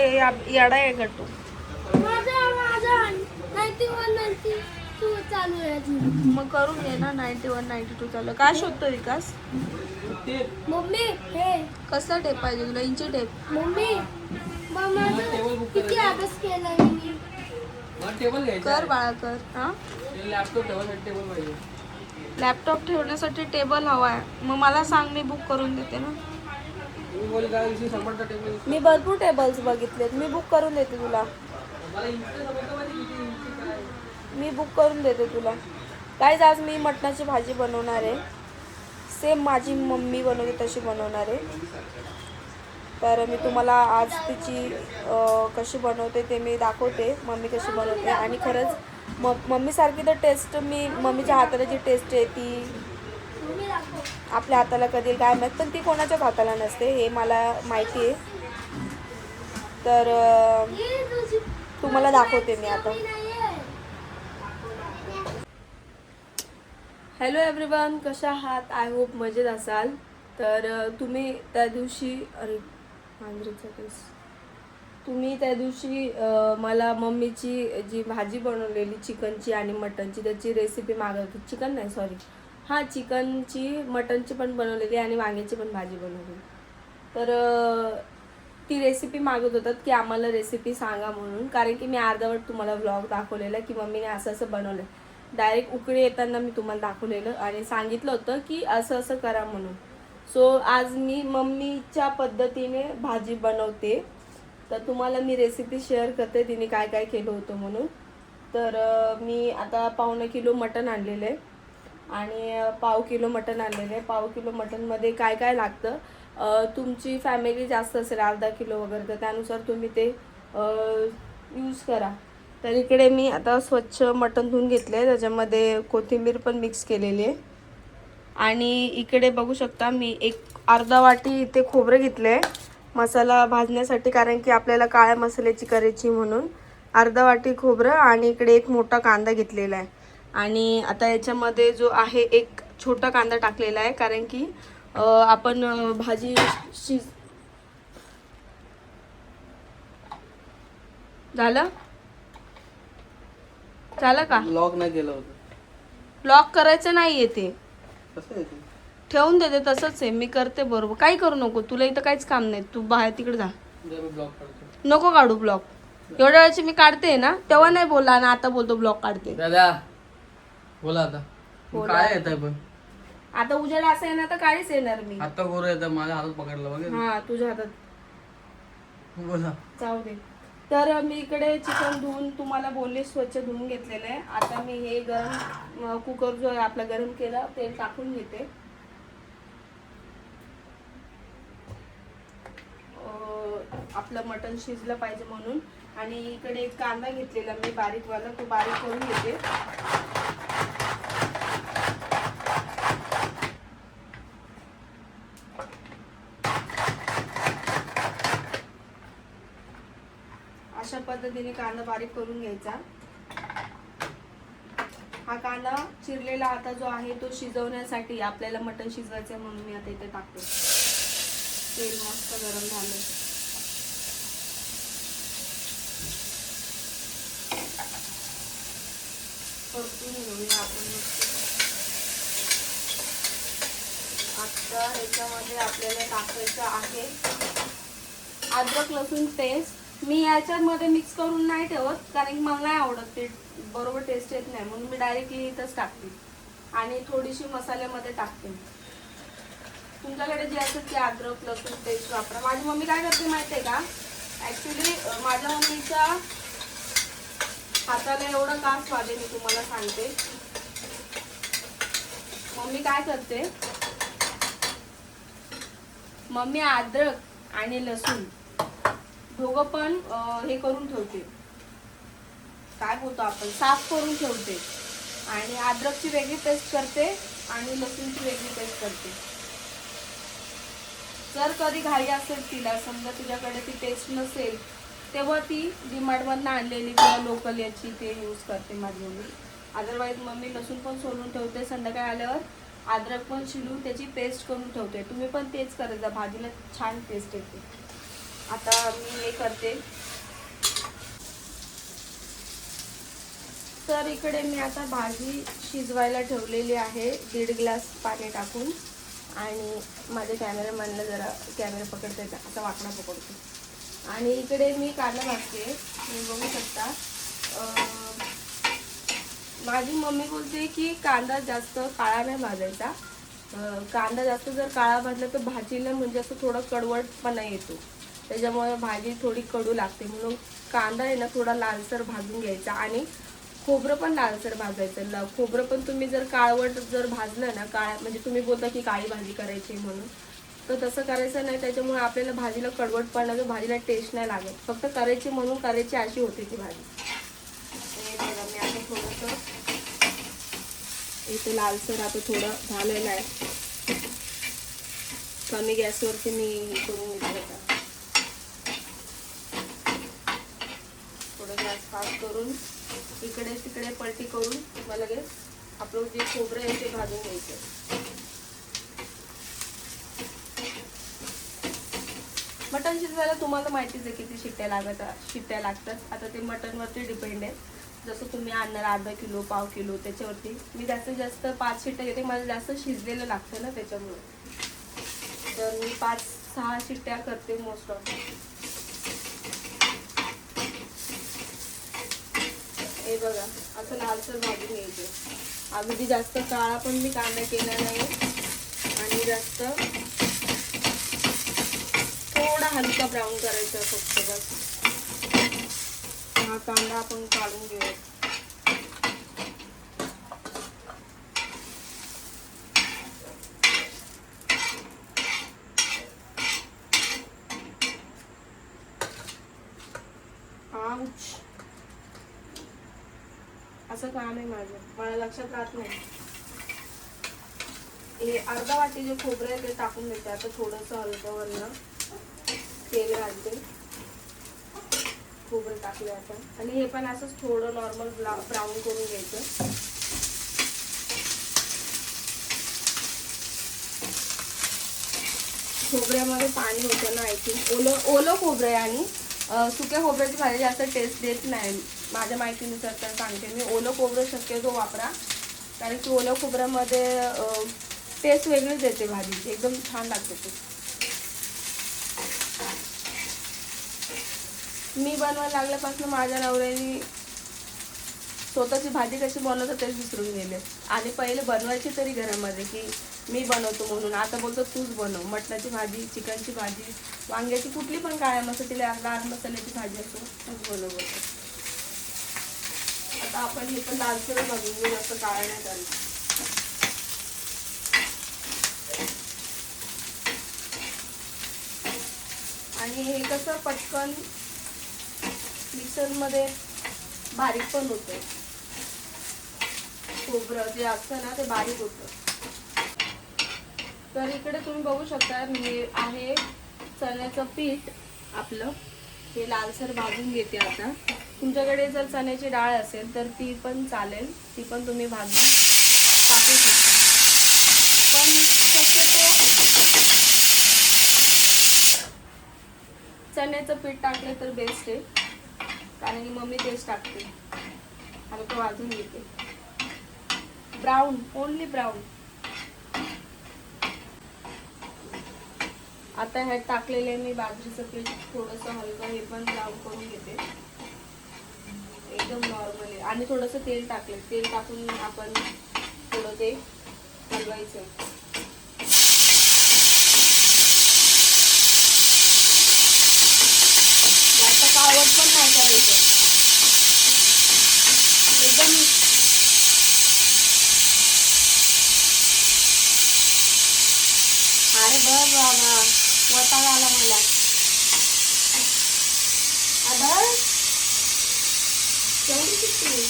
येडा आहे का तू? चालू आहे मग करून घे ना 91 92 चालू. काय शोधतो विकास? मम्मी हे कसला टेप पाहिजे तुला? इंची टेप? मम्मी किती अभ्यास केलाय मी. टेबल कर बाळा कर. हा लॅपटॉप ठेवायसाठी टेबल पाहिजे. लॅपटॉप ठेवण्यासाठी टेबल हवा आहे. मग मला सांग, मी बुक करून देते ना. तुम्ही बोल काय विषय समजता टेबल. मी भरपूर टेबल्स बघितलेत, मी बुक करून देते तुला. मला इंची समजतं पाहिजे किती इंची काय. मी बुक करून देते तुला. गाईज आज मी मटणाची भाजी बनवणार आहे. सेम माझी मम्मी बनवते तशी बनवणार आहे. तर मी तुम्हाला आज तिची कशी बनवते ते मी दाखवते, मम्मी कशी बनवते. आणि खरंच मम्मीसारखी तर टेस्ट, मी मम्मीच्या हाताला जी टेस्ट आहे ती आपल्या हाताला कधी काय माहीत, पण ती कोणाच्याच हाताला नसते हे मला माहिती आहे. तर तुम्हाला दाखवते मी आता. हॅलो एव्हरीवन, कशा आहात? आय होप मजेत असाल. तर तुम्ही त्या दिवशी तुम्ही त्या दिवशी मला मम्मीची जी भाजी बनवलेली चिकनची आणि मटनची त्याची रेसिपी मागत होती. चिकन नाही सॉरी, हां चिकनची, मटनची पण बनवलेली आणि वांग्याची पण भाजी बनवलेली. तर ती रेसिपी मागत होतात की आम्हाला रेसिपी सांगा म्हणून, कारण की मी अर्धवट तुम्हाला व्लॉग दाखवलेला की मम्मीने असं असं बनवलं. डायरेक्ट उकळी येताना मी तुम्हाला दाखवलेलं आणि सांगितलं होतं की असं असं करा म्हणून. सो आज मी मम्मीच्या पद्धतीने भाजी बनवते. तर तुम्हाला मी रेसिपी शेअर करते तिने काय काय केलं होतं म्हणून. तर मी आता 1.25 किलो मटण आणलेलं आहे आणि 1/2 किलो मटण आणलेलं आहे. 1/2 किलो मटणमध्ये काय काय लागतं, तुमची फॅमिली जास्त असेल अर्धा किलो वगैरे तर त्यानुसार तुम्ही ते यूज करा. तर इकडे मी आता स्वच्छ मटण धुवून घेतलं आहे, त्याच्यामध्ये कोथिंबीर पण मिक्स केलेली आहे. आणि इकडे बघू शकता मी अर्धा वाटी इथे खोबरं घेतलं आहे मसाला भाजण्यासाठी, कारण की आपल्याला काळ्या मसाल्याची करायची म्हणून. अर्धा वाटी खोबरं आणि इकडे एक मोठा कांदा घेतलेला आहे. आणि आता याच्यामध्ये जो आहे एक छोटा कांदा टाकलेला आहे, कारण की आपण भाजी झालं का? लॉक नाही केलं होतं. लॉक करायचं नाहीये ते, कसं आहे ते? ठेवून देते तसंच आहे. मी करते बरोबर, काही करू नको. तुला इथं काहीच काम नाही, तू बाहेर तिकडे जा. ब्लॉक काढतो. नको काढू ब्लॉक. एवढ्या वेळची मी काढते ना, तेव्हा नाही बोलला आणि आता बोलतो ब्लॉक काढते. दादा बोला आता. बोला. काय येत आहे पण आता उजेड असं येणार तर काळीच येणार मी. आता गोर येतं माझ्या हातात पकडलं बघ. हा तुझ्या हातात बोला. जाऊ दे. तर मी इकडे चिकन धुवून तुम्हाला बोलले स्वच्छ धुवून घेतलेलं आहे. आता मी हे गरम कुकर जो आहे आपला गरम केला तेल टाकून घेते. आपलं मटण शिजलं पाहिजे म्हणून. आणि इकडे एक कांदा घेतलेला मी बारीकवाला, तो बारीक करून घेते. अशा पद्धतीने कांदा बारीक करून घ्यायचा. हा कांदा चिरलेला आता जो आहे तो शिजवण्यासाठी आपल्याला मटण शिजवायचं म्हणून मी आता इथे टाकते. तेल मस्त गरम झालं. परतून घेऊया आपण मस्त. आता ह्याच्यामध्ये आपल्याला टाकायचं आहे अद्रक लसूण पेस्ट. मी याच्यामध्ये मिक्स करून नाही ठेवत, कारण की मला नाही आवडत ते, बरोबर टेस्ट येत नाही, म्हणून मी डायरेक्टली इथंच टाकते. आणि थोडीशी मसाल्यामध्ये टाकते. तुमच्याकडे जे असेल ते अद्रक लसूण पेस्ट वापरा. माझी मम्मी काय करते माहिती आहे का, ॲक्च्युली माझ्या मम्मीच्या हाताला एवढं का स्वाद आहे मी तुम्हाला सांगते. मम्मी काय करते, मम्मी अद्रक आणि लसूण दोघं पण हे करून ठेवते, काय बोलतो आपण, साफ करून ठेवते. आणि अद्रकची वेगळी पेस्ट करते आणि लसूणची वेगळी पेस्ट करते. जर कधी घाई असेल तिला, समजा तुझ्याकडे ती पेस्ट नसेल, तेव्हा ती डीमार्टमधनं आणलेली किंवा लोकल याची ते यूज करते माझी मम्मी. अदरवाईज मम्मी लसूण पण सोलून ठेवते, संध्याकाळी आल्यावर अद्रक पण शिलून त्याची पेस्ट करून ठेवते. तुम्ही पण तेच करत जा, भाजीला छान टेस्ट येते. आता मी हे करते. तर इकडे मी आता भाजी शिजवायला ठेवलेली आहे 1.5 ग्लास पाणी टाकून. आणि माझ्या कॅमेरामॅनला जरा कॅमेरा पकडता येतं, असा वाकडा पकडतो. आणि इकडे मी कांदा भाजते. तुम्ही बघू शकता. माझी मम्मी बोलते की कांदा जास्त काळा नाही भाजायचा. कांदा जास्त जर काळा भाजला तर भाजीला म्हणजे असं थोडं कडवटपणा येतो, त्याच्यामुळे भाजी थोडी कडू लागते. म्हणून कांदा आहे ना थोडा लालसर भाजून घ्यायचा. आणि खोबरं पण लालसर भाजायचं. खोबरं पण तुम्ही जर काळवट जर भाजलं ना, काळ्या म्हणजे तुम्ही बोलता की काळी भाजी करायची म्हणून, तर तसं करायचं नाही. त्याच्यामुळे आपल्याला भाजीला कडवटपणा, भाजीला टेस्ट नाही लागत. फक्त करायची म्हणून करायची अशी होते ती भाजी. हे बघा मी आता थोडंसं इथे लालसर आता थोडं झालेलं आहे. कमी गॅसवरती मी हे करून घेतलं होतं. थोडं गॅस फास्ट करून इकडे तिकडे पलटी करून मला लगेच आपलं जे खोबरं आहे ते भाजून घ्यायचं. मटण शिजवायला तुम्हाला माहितीच आहे किती शिट्ट्या लागतात. आता ते मटणवरती डिपेंड आहे. जसं तुम्ही आणणार अर्धा किलो, पाव किलो, त्याच्यावरती. मी जास्तीत जास्त 5 शिट्ट्या घेते. मला जास्त शिजलेलं लागतं ना त्याच्यामुळे. तर मी 5-6 शिट्ट्या करते मोस्ट ऑफ. हे बघा असं लालसर भाजून घ्यायचं. अगदी जास्त काळा पण मी कांदा केला नाही आणि जास्त थोडा हलका ब्राऊन करायचा फक्त बस. हा कांदा आपण काढून घेऊया. असं काम आहे माझं, मला लक्षात राहत नाही. हे अर्धा वाटी जे खोबरं आहे ते टाकून देते. आता थोडंसं हलकं वरनं तेल घालते. खोबरं टाकले आता. आणि हे पण असंच थोडं नॉर्मल ब्राऊन करून घ्यायचं. खोबऱ्यामध्ये पाणी होतं ना, आय थिंक ओलं खोबरं आहे. आणि सुक्या खोबऱ्याची भाजी जास्त टेस्ट देत नाही माझ्या माहितीनुसार. तर सांगते मी, ओलं खोबरं शक्यतो वापरा, कारण की ओल्या खोबऱ्यामध्ये टेस्ट वेगळीच येते भाजीची, एकदम छान लागते ते. मी बनवायला लागल्यापासून माझ्या नवऱ्याने स्वतःची भाजी कशी बनवतं तेच विसरून गेले. आणि पहिले बनवायची तरी घरामध्ये की मी बनवतो म्हणून. आता बोलतो तूच बनव. मटणाची भाजी, चिकनची भाजी, वांग्याची, कुठली पण काळ्या मसाल्याची, लाल मसाल्याची भाजी असो तूच बनव. आता आपण हे पण लालसर भाजून घेऊ, असं काळं नाही करायचं. आणि हे कसं पटकन मिक्सरमध्ये बारीक पण होतं. खोबरं जे असतं ना ते बारीक होतं. तर इकडे तुम्ही बघू शकता हे आहे चण्याचं पीठ आपलं. हे लालसर भाजून घेते आता. तुमच्याकडे जर चण्याची डाळ असेल तर ती पण चालेल, ती पण तुम्ही भाजून टाकू शकता. पण शक्यतो चण्याचं पीठ टाकलं तर बेस्ट आहे, कारण की मम्मी तेच टाकते. आता तो भाजून घेते ब्राऊन, ओनली ब्राऊन. आता ह्यात टाकलेले मी बाजरीचं पीठ थोडंसं हलकं हे पण ब्राऊन करून घेते एकदम नॉर्मली. आणि थोडंसं तेल टाकले, तेल टाकून आपण थोडं ते हलवायचं. जास्त काळवट पण नाही करायचं, एकदम. अरे बघ बाबा, वताळा आला मला. आधार केवढी किती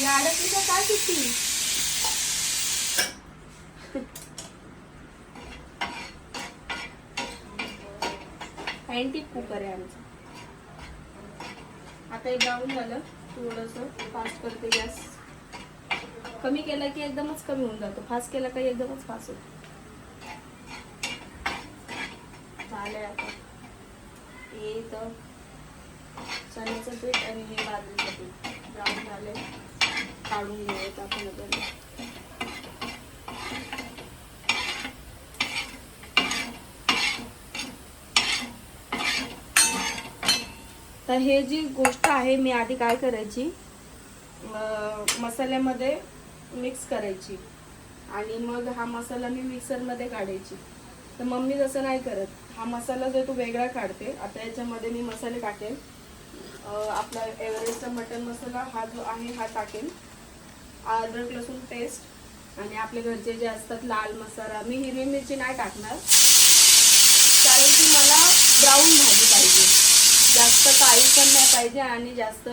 या अडकलीचा काय किती. अँटिक कुकर आहे आमचा. आता हे ब्राऊन झालं, थोडंसं फास्ट करते गॅस. कमी केला की एकदमच कमी होऊन जातो, फास्ट केला की एकदमच फास्ट होतो. आले आता हे इथं चण्याचं पीठ आणि हे बाजरीचं पीठ ब्राऊन झाले, काढून घेऊयात आपण आता. तर हे जी गोष्ट आहे मी आधी काय करायची, मसाल्यामध्ये मिक्स करायची आणि मग हा मसाला मी मिक्सरमध्ये काढायची. तर मम्मी तसं नाही करत, हा मसाला जो तो वेगळा काढते. आता याच्यामध्ये मी मसाले टाकेल. आपला एव्हरेस्टचा मटन मसाला हा जो आहे हा टाकेल, अद्रक लसूण पेस्ट आणि आपले घरचे जे असतात लाल मसाला. मी हिरवी मिरची नाही टाकणार कारण की मला ब्राऊन भाजी पाहिजे, जास्त काळी पण नाही पाहिजे आणि जास्त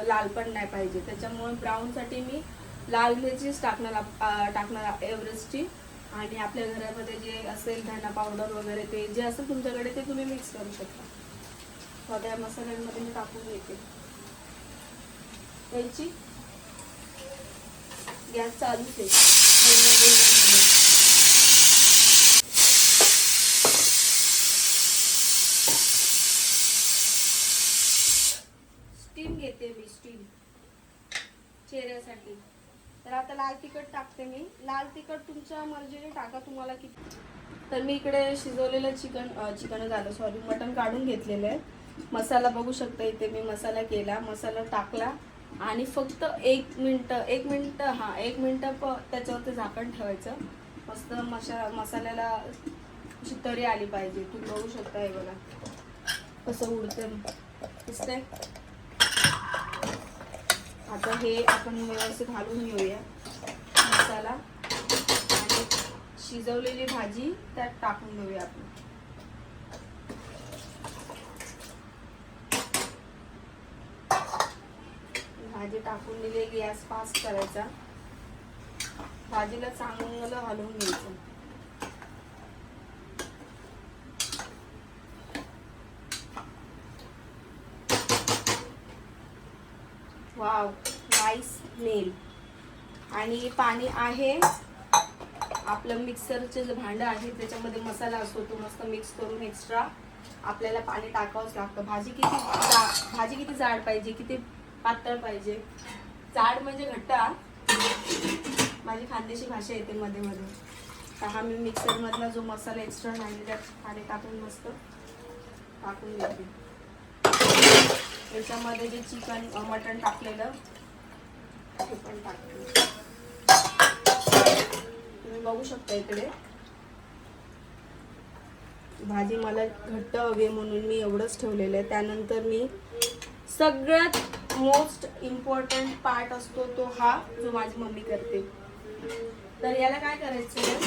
लाल पण नाही पाहिजे. त्याच्यामुळे ब्राऊनसाठी मी लाल मिरचीच टाकणार एव्हरेस्टची. आणि आपल्या घरामध्ये जे असेल धना पावडर वगैरे ते जे असेल तुमच्याकडे ते तुम्ही मिक्स करू शकता. सगळ्या मसाल्यांमध्ये मी टाकून घेते. याची गॅस चालूच आहे. स्टीम घेते मी, स्टीम चेहऱ्यासाठी. तर आता लाल तिखट टाकते मी. लाल तिखट तुमच्या मर्जीने टाका तुम्हाला किती. तर मी इकडे शिजवलेलं चिकन झालं सॉरी मटण काढून घेतलेलं आहे. मसाला बघू शकता इथे मी मसाला केला, मसाला टाकला आणि फक्त एक मिनिट त्याच्यावरती झाकण ठेवायचं. मस्त मसाल्याला अशी तरी आली पाहिजे. तुम्ही बघू शकता हे बघा कसं उडतं दिसतंय. आता हे आपण व्यवस्थित घालून घेऊया मसाला आणि शिजवलेली भाजी त्यात टाकून घेऊया आपण. भाजी टाकून दिली, गॅस फास्ट करायचा. भाजीला चांगलं हलवून घ्यायचं. Wow nice smell. आणि पाणी आहे आपलं मिक्सरचे जे भांडं आहे त्याच्यामध्ये मसाला असतो तो मस्त मिक्स करून एक्स्ट्रा आपल्याला पाणी टाकावंच लागतं. भाजी किती जाड पाहिजे, किती पातळ पाहिजे. जाड म्हणजे घट्ट, माझी खानदेशी भाषा येते मध्ये मध्ये. तर हा मी मिक्सरमधला जो मसाला एक्स्ट्रा नाही त्यात पाणी टाकून मस्त टाकून घेते. त्याच्यामध्ये जे मटण टाकलेलं ते पण टाकते. तुम्ही बघू शकता इकडे भाजी मला घट्ट हवी म्हणून मी एवढंच ठेवलेलं आहे. त्यानंतर मी सगळ्यात मोस्ट इम्पॉर्टंट पार्ट असतो तो हा जो माझी मम्मी करते. तर याला काय करायचं,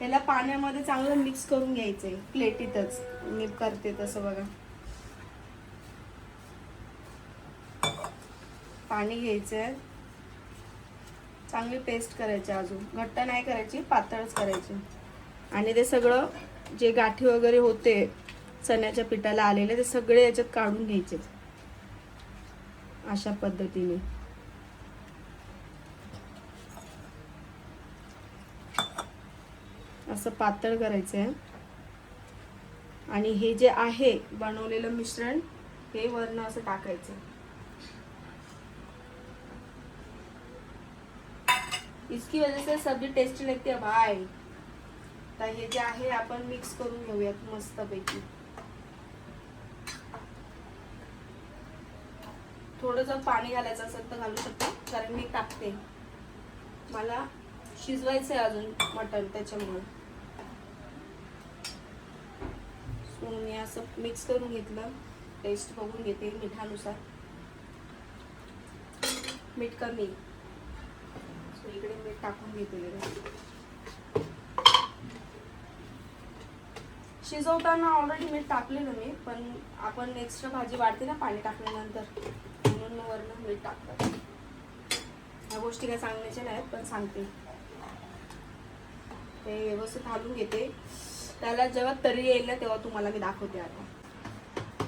याला पाण्यामध्ये चांगलं मिक्स करून घ्यायचंय. प्लेटीतच मी करते तसं बघा. पाणी घ्यायचंय, चांगली पेस्ट करायची, अजून घट्ट नाही करायची, पातळच करायची. आणि ते सगळं जे गाठी वगैरे होते चण्याच्या पिठाला आलेले ते सगळे याच्यात काढून घ्यायचे अशा पद्धतीने. असं पातळ करायचंय. आणि हे जे आहे बनवलेलं मिश्रण हे वरनं असं टाकायचं. इसकी वजह से सब्जी टेस्टी लगती है भाई. तर हे जे आहे आपण मिक्स करून घेऊयात मस्त पैकी. थोडं जर पाणी घालायचं असेल तर घालू शकता कारण मी टाकते, मला शिजवायचं आहे अजून मटण त्याच्यामुळे. मी असं मिक्स करून घेतलं. टेस्ट बघून घेते मिठानुसार. मीठ कमी, इकडे मीठ टाकून घेतलेलं. शिजवताना ऑलरेडी मीठ टाकलेलं मी, पण आपण एक्स्ट्रा भाजी वाढते ना पाणी टाकल्यानंतर, म्हणून वरनं मीठ टाकतात. ह्या गोष्टी काय सांगण्याच्या नाहीत पण सांगते. ते व्यवस्थित घालून घेते. त्याला जेव्हा तरी येईल ना तेव्हा तुम्हाला मी दाखवते. आता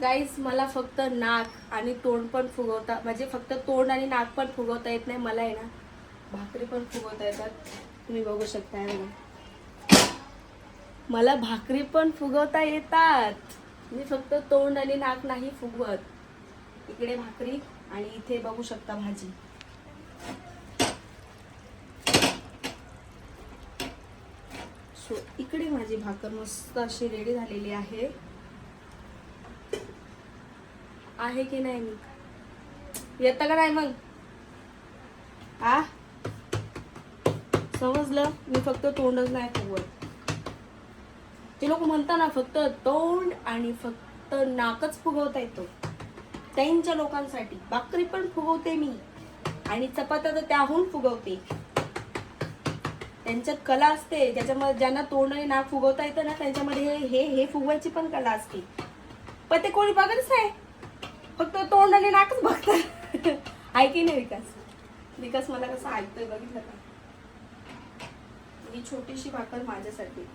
गाईज मला फक्त नाक आणि तोंड पण फुगवता, म्हणजे फक्त तोंड आणि नाक पण फुगवता येत नाही. मला आहे ना भाकरी पण फुगवता येतात. तुम्ही बघू शकता. मला भाकरी पण फुगवता येतात. मी फक्त तोंड आणि नाक नाही फुगवत. इकडे भाकरी आणि इथे बघू शकता भाजी. सो इकडे माझी भाकर मस्त अशी रेडी झालेली आहे. आहे की नाही मी येतं का नाही मग आ समजलं. मी फक्त तोंडच नाही फुगवत. ते लोक म्हणतात ना फक्त तोंड आणि फक्त नाकच फुगवता येतो. त्यांच्या लोकांसाठी भाकरी पण फुगवते मी आणि चपात्या तर त्याहून फुगवते. त्यांच्यात कला असते. ज्याच्यामध्ये ज्यांना तोंड आणि नाक फुगवता येतं ना त्यांच्यामध्ये हे फुगवायची पण कला असते. पण ते कोणी बघतच नाही. फक्त तोंड आणि नाकच बघतात. ऐकी नाही विकास मला कसं ऐकतोय बघितलं का. ही छोटीशी भाकर माझ्यासाठी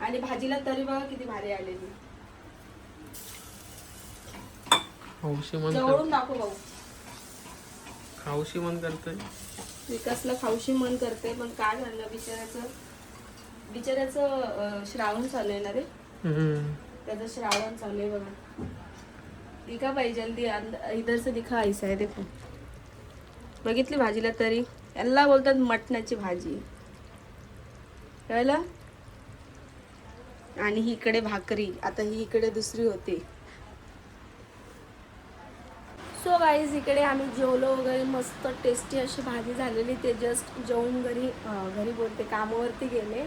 आणि भाजीला तरी बघा किती भारी आलेली. खाऊशी मन जवळून दाखव भाऊ. खाऊशी मन करतोय. विकासला खाऊशी मन करते पण काय झालं बिचाऱ्याचं श्रावण चालू आहे ना रे. त्याचं श्रावण चालू आहे बघा. दिखा भाई जल्दी इधर से दिखा. ऐसा आहे देखो. बघितली भाजीला तरी. याला बोलतात मटणाची भाजी कळलं. आणि ही इकडे भाकरी. आता ही इकडे दुसरी होती. सो गाईज इकडे आम्ही जेवलो वगैरे मस्त टेस्टी अशी भाजी झालेली. ते जस्ट जेवून घरी बोलते कामावरती गेले.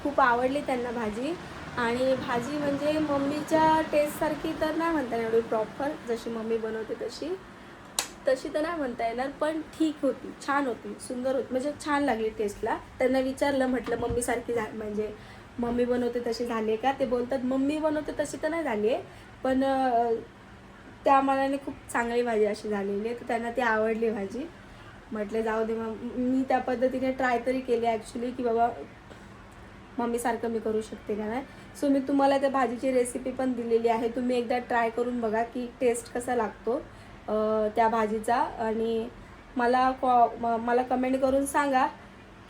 खूप आवडली त्यांना भाजी. आणि भाजी म्हणजे मम्मीच्या टेस्टसारखी तर नाही म्हणता येणार एवढी प्रॉपर. जशी मम्मी बनवते तशी तर नाही म्हणता येणार. पण ठीक होती, छान होती, सुंदर होती. म्हणजे छान लागली टेस्टला. त्यांना विचारलं म्हटलं मम्मीसारखी म्हणजे मम्मी बनवते तशी झाली आहे का. ते बोलतात मम्मी बनवते तशी तर नाही झाली आहे पण त्या मनाने खूप चांगली भाजी अशी झालेली आहे. तर त्यांना ती आवडली भाजी. म्हटलं जाऊ दे. मग मी त्या पद्धतीने ट्राय तरी केली ॲक्च्युली की बाबा मम्मीसारखं मी करू शकते का नाही. सो मी तुम्हाला त्या भाजीची रेसिपी पण दिलेली आहे. तुम्ही एकदा ट्राय करून बघा की टेस्ट कसा लागतो त्या भाजीचा. आणि मला कमेंट करून सांगा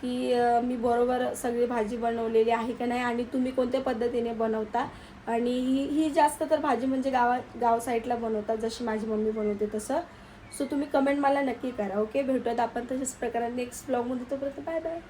की मी बरोबर सगळी भाजी बनवलेली आहे का नाही आणि तुम्ही कोणत्या पद्धतीने बनवता. आणि ही जास्त तर भाजी म्हणजे गाव साईडला बनवतात जशी माझी मम्मी बनवते तसं. सो तुम्ही कमेंट मला नक्की करा. ओके भेटूयात आपण तशाच प्रकारे नेक्स्ट ब्लॉगमध्ये. तोपर्यंत बाय बाय.